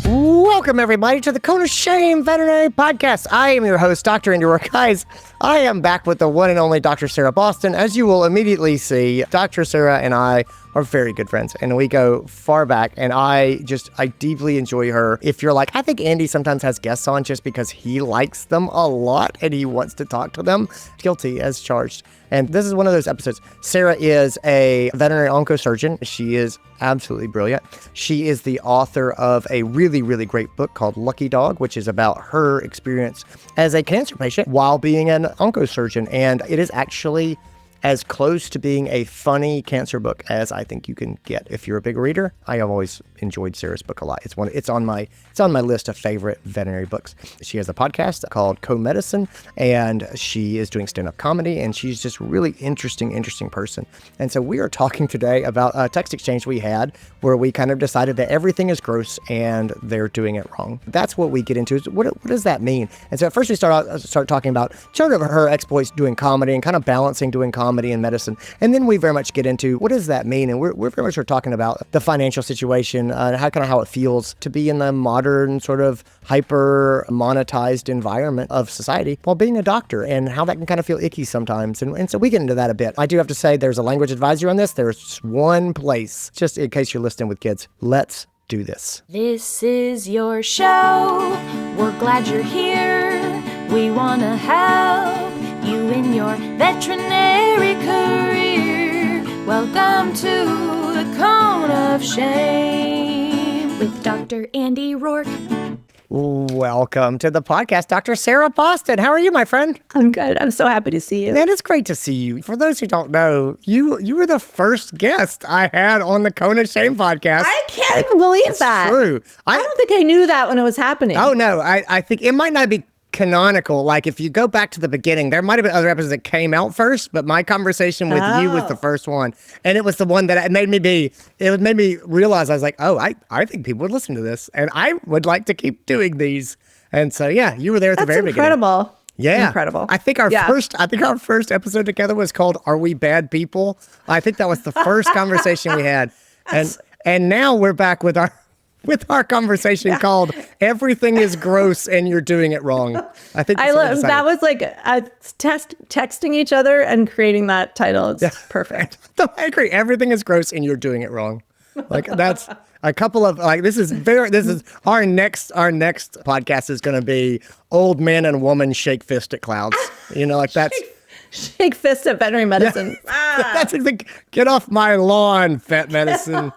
Welcome, everybody, to the Cone of Shame Veterinary Podcast. I am your host, Dr. Andy Roark. Guys, I am back with the one and only Dr. Sarah Boston. As you will immediately see, Dr. Sarah and I are very good friends, and we go far back, and I deeply enjoy her. If you're like, I think Andy sometimes has guests on just because he likes them a lot and he wants to talk to them, guilty as charged. And this is one of those episodes. Sarah is a veterinary oncosurgeon. She is absolutely brilliant. She is the author of a really, really great book called Lucky Dog, which is about her experience as a cancer patient while being an oncosurgeon. And it is actually as close to being a funny cancer book as I think you can get if you're a big reader. I have always enjoyed Sarah's book a lot. It's on my list of favorite veterinary books. She has a podcast called Co-Medicine, and she is doing stand-up comedy, and she's just really interesting person. And so we are talking today about a text exchange we had where we kind of decided that everything is gross and they're doing it wrong. That's what we get into. Is what does that mean? And so at first we start talking about sort of her exploits doing comedy and kind of balancing doing comedy and medicine. And then we very much get into what does that mean? And we're very much talking about the financial situation, how it feels to be in the modern sort of hyper monetized environment of society while being a doctor and how that can kind of feel icky sometimes. And so we get into that a bit. I do have to say there's a language advisory on this. There's one place, just in case you're listening with kids. Let's do this. This is your show. We're glad you're here. We want to help you in your veterinary career. Welcome to the Cone of Shame with Dr. Andy Roark. Welcome to the podcast, Dr. Sarah Boston. How are you, my friend? I'm good. I'm so happy to see you. Man, it's great to see you. For those who don't know, you were the first guest I had on the Cone of Shame podcast. I can't even believe that. True. I don't think I knew that when it was happening. Oh, no. I think it might not be canonical. Like if you go back to the beginning, there might have been other episodes that came out first, but my conversation with you was the first one. And it was the one that it made me realize, I was like, oh, I think people would listen to this and I would like to keep doing these. And so, yeah, you were there at the very beginning. Incredible. Yeah. Incredible. I think our first episode together was called Are We Bad People? I think that was the first conversation we had. And now we're back with our conversation called Everything is Gross and You're Doing It Wrong. I think I love that was like texting each other and creating that title. It's perfect. I agree. Everything is gross and you're doing it wrong. Like that's a couple of this is our next podcast is going to be old man and woman shake fist at clouds. You know, like that's shake fist at veterinary medicine. Yeah. That's get off my lawn, vet medicine.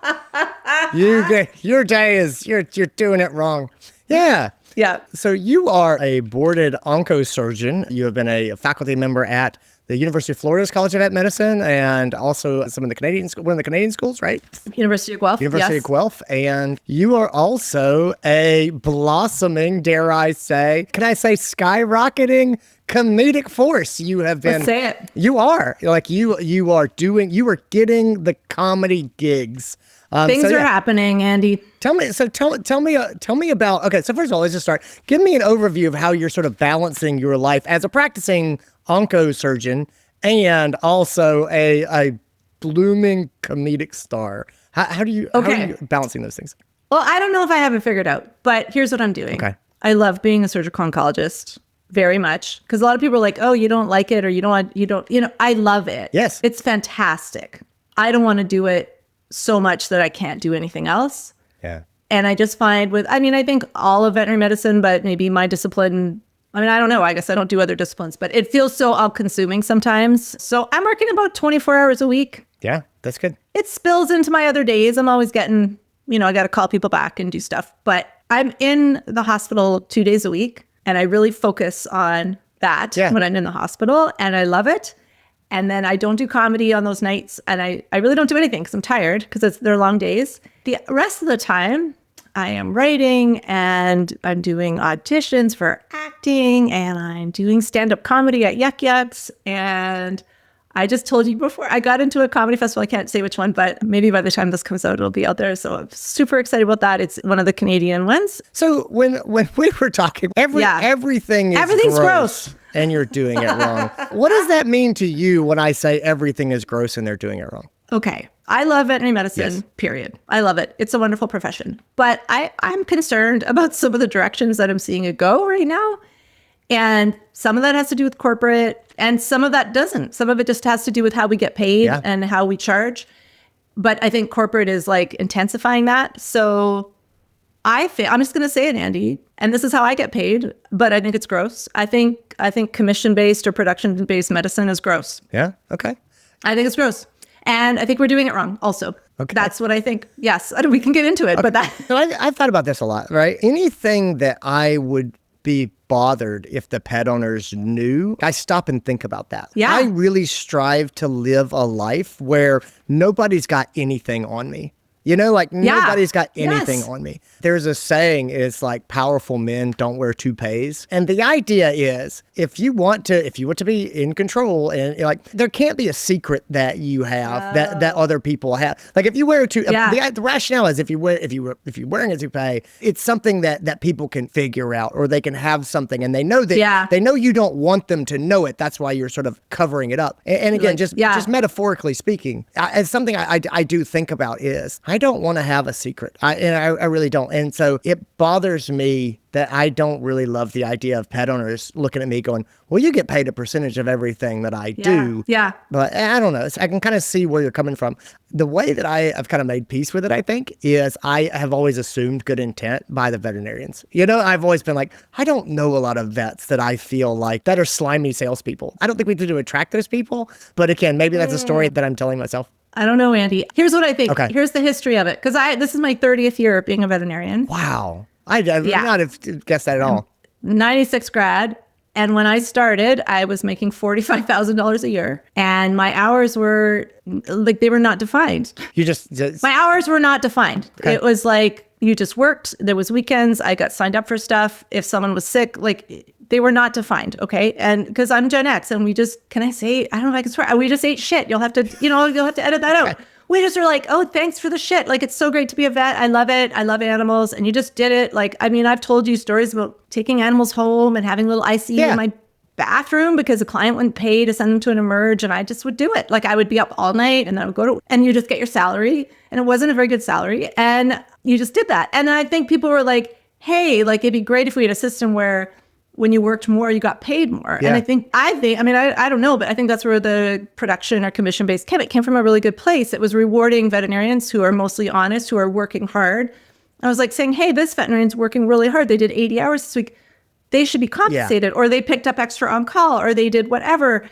Your day is you're doing it wrong. Yeah. Yeah. So you are a boarded oncosurgeon. You have been a faculty member at the University of Florida's College of Vet Medicine and also one of the Canadian schools, right? University of Guelph. University of Guelph. And you are also a blossoming, dare I say, skyrocketing comedic force. You have been. Let's say it. You are. Like you are getting the comedy gigs. Things are happening, Andy. Tell me about, okay, so first of all, let's just start. Give me an overview of how you're sort of balancing your life as a practicing oncosurgeon and also a blooming comedic star. How are you balancing those things? Well, I don't know if I have it figured out, but here's what I'm doing. Okay. I love being a surgical oncologist very much because a lot of people are like, oh, you don't like it or I love it. Yes. It's fantastic. I don't want to do it so much that I can't do anything else. Yeah. And I just find I think all of veterinary medicine, but maybe my discipline, I don't know. I guess I don't do other disciplines, but it feels so all-consuming sometimes. So I'm working about 24 hours a week. Yeah, that's good. It spills into my other days. I'm always getting, I got to call people back and do stuff. But I'm in the hospital 2 days a week, and I really focus on that when I'm in the hospital, and I love it. And then I don't do comedy on those nights, and I really don't do anything because I'm tired because they're long days. The rest of the time, I am writing and I'm doing auditions for acting and I'm doing stand-up comedy at Yuck Yucks. And I just told you before, I got into a comedy festival. I can't say which one, but maybe by the time this comes out, it'll be out there. So I'm super excited about that. It's one of the Canadian ones. So when we were talking, everything's gross. And you're doing it wrong. What does that mean to you when I say everything is gross and they're doing it wrong? Okay. I love veterinary medicine, period. I love it. It's a wonderful profession. But I'm concerned about some of the directions that I'm seeing it go right now. And some of that has to do with corporate, and some of that doesn't. Some of it just has to do with how we get paid and how we charge. But I think corporate is like intensifying that. So I'm just going to say it, Andy, and this is how I get paid, but I think it's gross. I think commission-based or production-based medicine is gross. Yeah. Okay. I think it's gross. And I think we're doing it wrong also. Okay. That's what I think. Yes. We can get into it, but that. So I've thought about this a lot, right? Anything that I would be bothered if the pet owners knew, I stop and think about that. Yeah. I really strive to live a life where nobody's got anything on me. You know, like nobody's got anything on me. There's a saying, it's like powerful men don't wear toupees. And the idea is if you want to be in control, and like there can't be a secret that you have that other people have. Like if you wear a toupee, the rationale is if you're wearing a toupee, it's something that people can figure out, or they can have something and they know that they know you don't want them to know it. That's why you're sort of covering it up. And again, just metaphorically speaking, as something I do think about is I don't want to have a secret. I really don't. And so it bothers me that I don't really love the idea of pet owners looking at me going, well, you get paid a percentage of everything that I do. Yeah. But I don't know. I can kind of see where you're coming from. The way that I've kind of made peace with it, I think, is I have always assumed good intent by the veterinarians. You know, I've always been like, I don't know a lot of vets that I feel like that are slimy salespeople. I don't think we need to attract those people. But again, maybe that's a story that I'm telling myself. I don't know, Andy. Here's what I think. Okay. Here's the history of it. Because this is my 30th year of being a veterinarian. Wow. I would not have guessed that at all. 96 grad. And when I started, I was making $45,000 a year. And my hours were like, they were not defined. My hours were not defined. Okay. It was like, you just worked. There was weekends. I got signed up for stuff. If someone was sick, like they were not defined. Okay. And because I'm Gen X and we just, can I say, I don't know if I can swear. We just ate shit. You'll have to edit that out. Okay. We just are like, oh, thanks for the shit. Like, it's so great to be a vet. I love it. I love animals. And you just did it. Like, I mean, I've told you stories about taking animals home and having a little ICU in my bathroom because a client wouldn't pay to send them to an emerge. And I just would do it. Like, I would be up all night and then I would go to, and you just get your salary. And it wasn't a very good salary. And you just did that. And I think people were like, hey, like, it'd be great if we had a system where when you worked more, you got paid more. Yeah. And I think, I don't know, but I think that's where the production or commission-based came. It came from a really good place. It was rewarding veterinarians who are mostly honest, who are working hard. I was like saying, hey, this veterinarian's working really hard. They did 80 hours this week. They should be compensated, or they picked up extra on call, or they did whatever.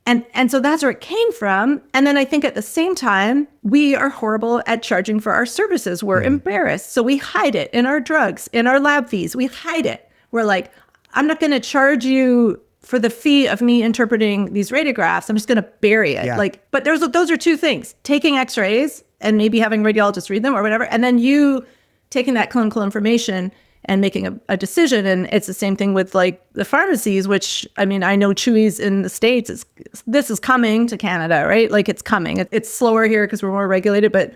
And so that's where it came from. And then I think at the same time, we are horrible at charging for our services. We're embarrassed. So we hide it in our drugs, in our lab fees. We hide it. We're like, I'm not going to charge you for the fee of me interpreting these radiographs. I'm just going to bury it. Yeah. But those are two things: taking x-rays and maybe having radiologists read them or whatever. And then you taking that clinical information and making a decision. And it's the same thing with like the pharmacies, which, I mean, I know Chewy's in the States, this is coming to Canada, right? Like it's coming. It's slower here because we're more regulated, but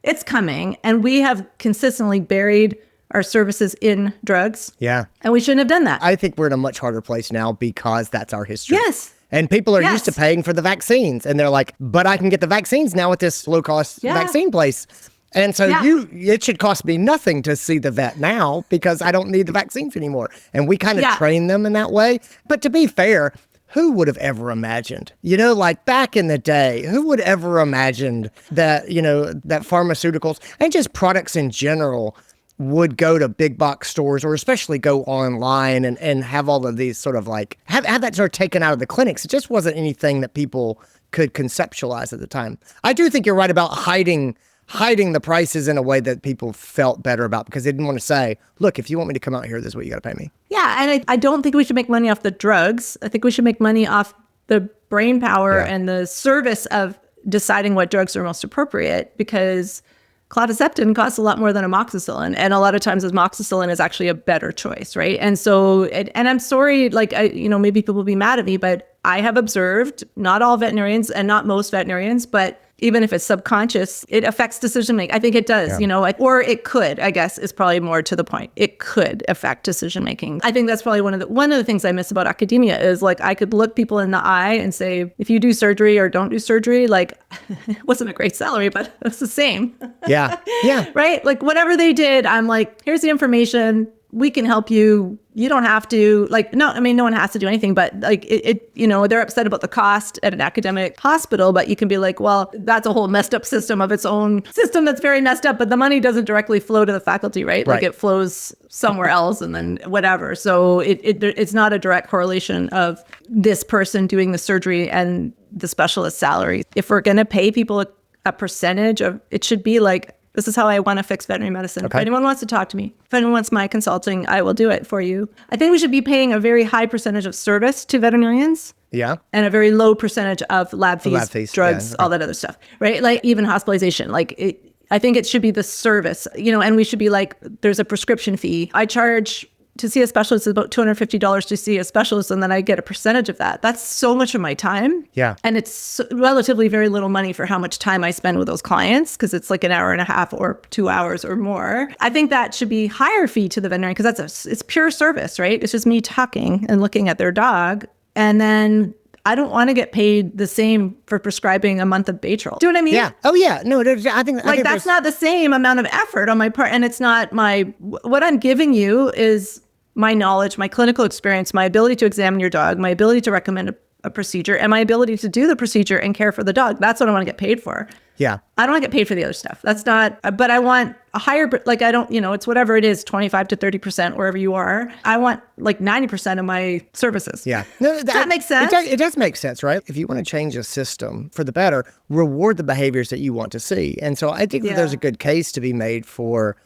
it's coming. And we have consistently buried our services in drugs. Yeah. And we shouldn't have done that. I think we're in a much harder place now because that's our history. Yes. And people are used to paying for the vaccines. And they're like, but I can get the vaccines now at this low-cost vaccine place. And so it should cost me nothing to see the vet now because I don't need the vaccines anymore. And we kind of train them in that way. But to be fair, who would have ever imagined, like back in the day, who would ever imagined that, that pharmaceuticals and just products in general would go to big box stores or especially go online and have all of these sort of like, have that sort of taken out of the clinics. It just wasn't anything that people could conceptualize at the time. I do think you're right about hiding the prices in a way that people felt better about because they didn't want to say, look, if you want me to come out here, this is what you got to pay me. Yeah. And I don't think we should make money off the drugs. I think we should make money off the brain power and the service of deciding what drugs are most appropriate, because clozapine costs a lot more than amoxicillin. And a lot of times amoxicillin is actually a better choice, right? And so, and I'm sorry, like, maybe people will be mad at me, but I have observed, not all veterinarians and not most veterinarians, but even if it's subconscious, it affects decision making. I think it does, or it could, I guess, is probably more to the point. It could affect decision making. I think that's probably one of the things I miss about academia is like I could look people in the eye and say, if you do surgery or don't do surgery, like it wasn't a great salary, but it's the same. Yeah. Yeah. Right? Like whatever they did, I'm like, here's the information. We can help you. You don't have to no one has to do anything, but like they're upset about the cost at an academic hospital, but you can be like, well, that's a whole messed up system of its own system that's very messed up, but the money doesn't directly flow to the faculty, right? Like it flows somewhere else and then whatever. So it's not a direct correlation of this person doing the surgery and the specialist salary. If we're going to pay people a percentage of, it should be like, this is how I want to fix veterinary medicine. Okay. If anyone wants to talk to me, if anyone wants my consulting, I will do it for you. I think we should be paying a very high percentage of service to veterinarians. Yeah. And a very low percentage of lab fees, drugs, all that other stuff, right? Like even hospitalization, I think it should be the service, and we should be like, there's a prescription fee. I charge to see a specialist is about $250 to see a specialist, and then I get a percentage of that. That's so much of my time. Yeah. And it's relatively very little money for how much time I spend with those clients, because it's like an hour and a half or 2 hours or more. I think that should be higher fee to the veterinarian, because it's pure service, right? It's just me talking and looking at their dog. And then I don't want to get paid the same for prescribing a month of Baytril. Do you know what I mean? Yeah. Oh, yeah. No, I think that's not the same amount of effort on my part. And it's not what I'm giving you is my knowledge, my clinical experience, my ability to examine your dog, my ability to recommend a procedure, and my ability to do the procedure and care for the dog. That's what I want to get paid for. Yeah. I don't want to get paid for the other stuff. That's not, but I want a higher, like I don't, it's whatever it is, 25 to 30%, wherever you are. I want like 90% of my services. Yeah. No, does that make sense? It does make sense, right? If you want to change a system for the better, reward the behaviors that you want to see. And so I think that there's a good case to be made for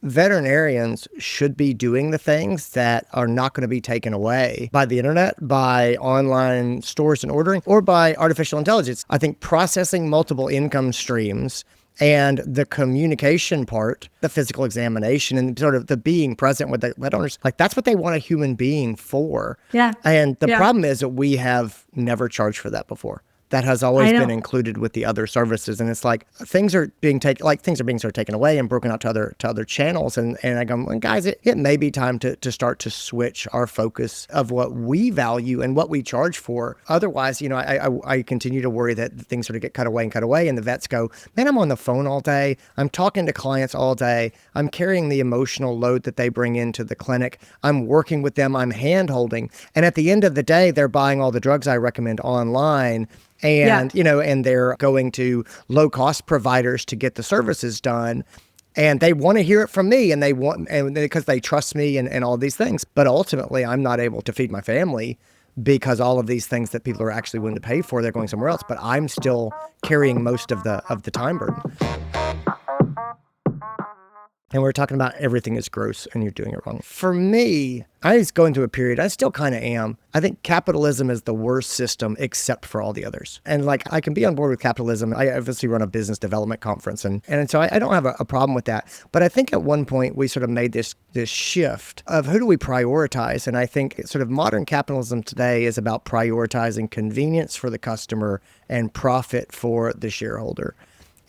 veterinarians should be doing the things that are not going to be taken away by the internet, by online stores and ordering, or by artificial intelligence. I think processing multiple income streams and the communication part, the physical examination and sort of the being present with the pet owners, like that's what they want a human being for. Yeah. And the problem is that we have never charged for that before. That has always been included with the other services. And it's like things are being sort of taken away and broken out to other channels. And I go, well, guys, it may be time to start to switch our focus of what we value and what we charge for. Otherwise, I continue to worry that things sort of get cut away. And the vets go, man, I'm on the phone all day. I'm talking to clients all day. I'm carrying the emotional load that they bring into the clinic. I'm working with them. I'm hand-holding. And at the end of the day, they're buying all the drugs I recommend online. And, and they're going to low-cost providers to get the services done. And they want to hear it from me, and because they trust me and all these things. But ultimately, I'm not able to feed my family because all of these things that people are actually willing to pay for, they're going somewhere else. But I'm still carrying most of the time burden. And we're talking about everything is gross and you're doing it wrong. For me, I was going through a period, I still kind of am. I think capitalism is the worst system except for all the others. And I can be on board with capitalism. I obviously run a business development conference and so I don't have a problem with that. But I think at one point we sort of made this shift of who do we prioritize? And I think sort of modern capitalism today is about prioritizing convenience for the customer and profit for the shareholder.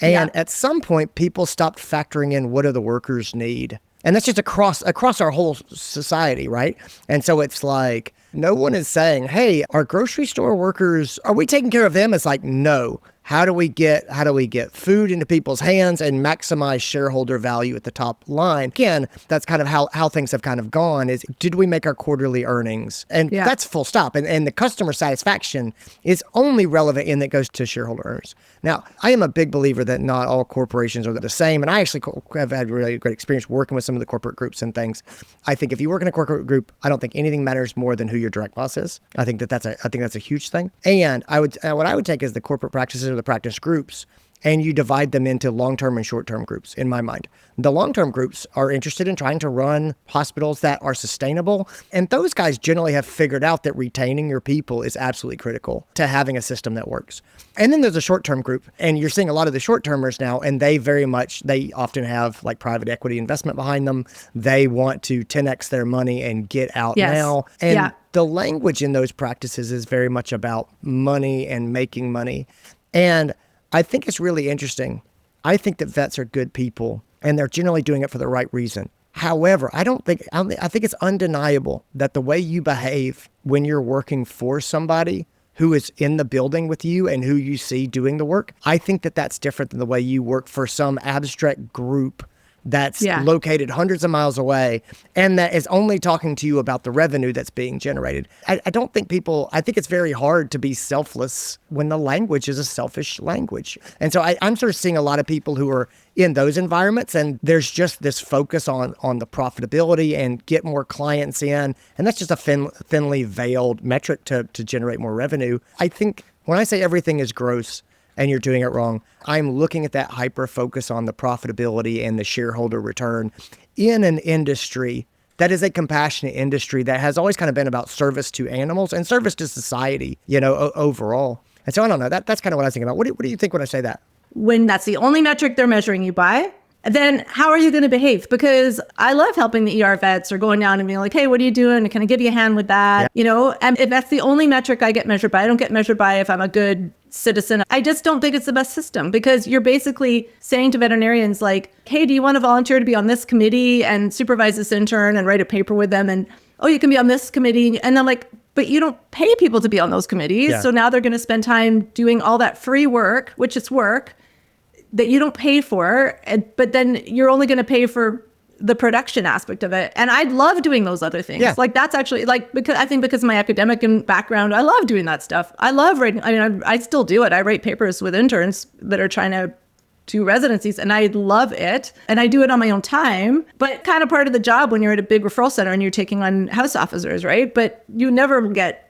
And at some point, people stopped factoring in what do the workers need. And that's just across our whole society, right? And so it's like, no one is saying, hey, our grocery store workers, are we taking care of them? It's like, no. How do we get food into people's hands and maximize shareholder value at the top line? Again, that's kind of how things have kind of gone is, did we make our quarterly earnings? And that's full stop. And the customer satisfaction is only relevant in that goes to shareholder earnings. Now, I am a big believer that not all corporations are the same. And I actually have had really great experience working with some of the corporate groups and things. I think if you work in a corporate group, I don't think anything matters more than who your direct boss is. I think that's a huge thing. And what I would take is the corporate practices or the practice groups, and you divide them into long-term and short-term groups, in my mind. The long-term groups are interested in trying to run hospitals that are sustainable, and those guys generally have figured out that retaining your people is absolutely critical to having a system that works. And then there's a short-term group, and you're seeing a lot of the short-termers now, and they often have private equity investment behind them. They want to 10x their money and get out now. And the language in those practices is very much about money and making money. And I think it's really interesting. I think that vets are good people and they're generally doing it for the right reason. However, I think it's undeniable that the way you behave when you're working for somebody who is in the building with you and who you see doing the work, I think that that's different than the way you work for some abstract group that's located hundreds of miles away and that is only talking to you about the revenue that's being generated. I think it's very hard to be selfless when the language is a selfish language. And so I'm sort of seeing a lot of people who are in those environments and there's just this focus on the profitability and get more clients in. And that's just a thinly veiled metric to generate more revenue. I think when I say everything is gross, and you're doing it wrong, I'm looking at that hyper focus on the profitability and the shareholder return in an industry that is a compassionate industry that has always kind of been about service to animals and service to society, overall. And so I don't know, that's kind of what I was thinking about. What do you think when I say that? When that's the only metric they're measuring you by, then how are you going to behave? Because I love helping the ER vets or going down and being like, hey, what are you doing? Can I give you a hand with that? Yeah. And if that's the only metric I get measured by, I don't get measured by if I'm a good citizen. I just don't think it's the best system because you're basically saying to veterinarians like, hey, do you want to volunteer to be on this committee and supervise this intern and write a paper with them? And, oh, you can be on this committee. And I'm like, but you don't pay people to be on those committees. Yeah. So now they're going to spend time doing all that free work, which is work that you don't pay for, but then you're only going to pay for the production aspect of it. And I love doing those other things. Yeah. Like that's actually because of my academic background, I love doing that stuff. I love writing. I mean, I still do it. I write papers with interns that are trying to do residencies and I love it. And I do it on my own time, but kind of part of the job when you're at a big referral center and you're taking on house officers, right? But you never get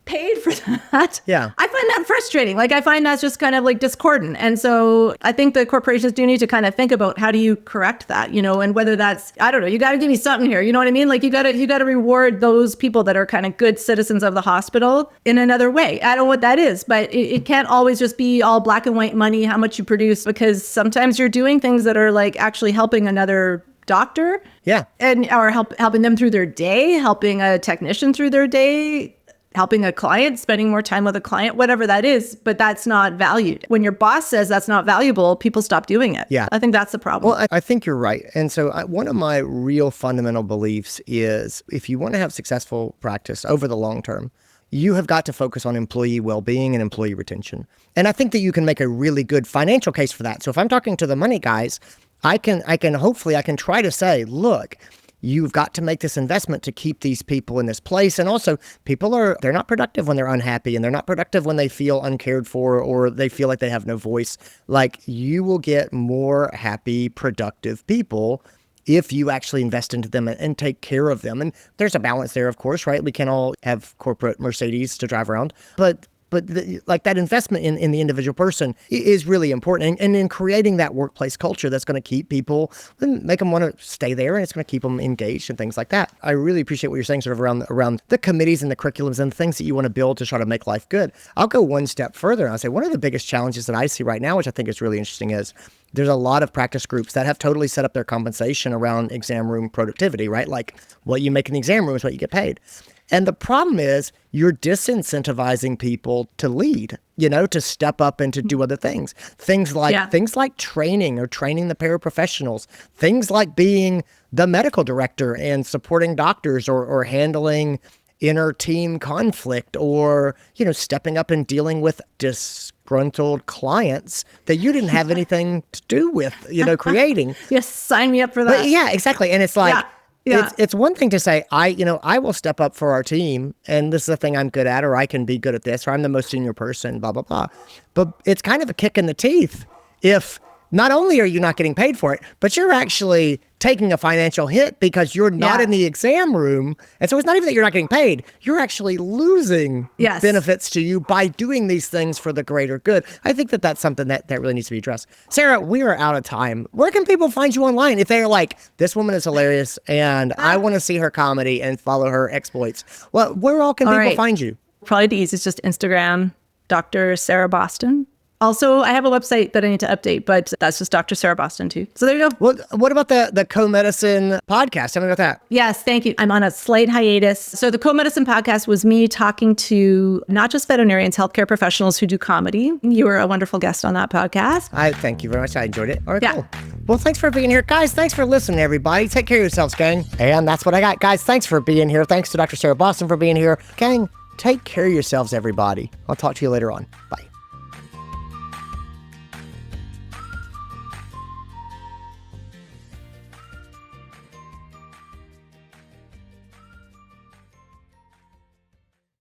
paid for that. Yeah. I find that frustrating. Like I find that's just kind of like discordant. And so I think the corporations do need to kind of think about how do you correct that, and whether that's, I don't know, you got to give me something here. You know what I mean? Like you got to reward those people that are kind of good citizens of the hospital in another way. I don't know what that is, but it can't always just be all black and white money, how much you produce, because sometimes you're doing things that are like actually helping another doctor. Yeah. And or helping them through their day, helping a technician through their day, helping a client, spending more time with a client, whatever that is, but that's not valued. When your boss says that's not valuable, people stop doing it. Yeah. I think that's the problem. Well, I think you're right. And so one of my real fundamental beliefs is if you want to have successful practice over the long term, you have got to focus on employee well-being and employee retention. And I think that you can make a really good financial case for that. So if I'm talking to the money guys, I can try to say, look, you've got to make this investment to keep these people in this place. And also they're not productive when they're unhappy and they're not productive when they feel uncared for or they feel like they have no voice. Like you will get more happy, productive people if you actually invest into them and take care of them. And there's a balance there, of course, right? We can't all have corporate Mercedes to drive around, but like that investment in the individual person is really important. And in creating that workplace culture that's going to keep people and make them want to stay there and it's going to keep them engaged and things like that. I really appreciate what you're saying sort of around the committees and the curriculums and things that you want to build to try to make life good. I'll go one step further and I'll say one of the biggest challenges that I see right now, which I think is really interesting, is there's a lot of practice groups that have totally set up their compensation around exam room productivity, right? Like what you make in the exam room is what you get paid. And the problem is you're disincentivizing people to lead, to step up and to do other things. Things like training or training the paraprofessionals, things like being the medical director and supporting doctors or handling inner team conflict or, stepping up and dealing with disgruntled clients that you didn't have anything to do with, creating. Yes, sign me up for that. But yeah, exactly. And it's like, yeah. It's one thing to say, I will step up for our team and this is the thing I'm good at, or I can be good at this, or I'm the most senior person, blah, blah, blah. But it's kind of a kick in the teeth if not only are you not getting paid for it, but you're actually taking a financial hit because you're not in the exam room. And so it's not even that you're not getting paid. You're actually losing benefits to you by doing these things for the greater good. I think that that's something that really needs to be addressed. Sarah, we are out of time. Where can people find you online if they're like, this woman is hilarious and I want to see her comedy and follow her exploits? Well, where all can people find you? Probably the easiest, just Instagram, Dr. Sarah Boston. Also, I have a website that I need to update, but that's just Dr. Sarah Boston too. So there you go. What about the co-medicine podcast? Tell me about that. Yes, thank you. I'm on a slight hiatus. So the co-medicine podcast was me talking to not just veterinarians, healthcare professionals who do comedy. You were a wonderful guest on that podcast. I thank you very much. I enjoyed it. All right, Yeah. cool. Well, thanks for being here. Guys, thanks for listening, everybody. Take care of yourselves, gang. And that's what I got. Guys, thanks for being here. Thanks to Dr. Sarah Boston for being here. Gang, take care of yourselves, everybody. I'll talk to you later on. Bye.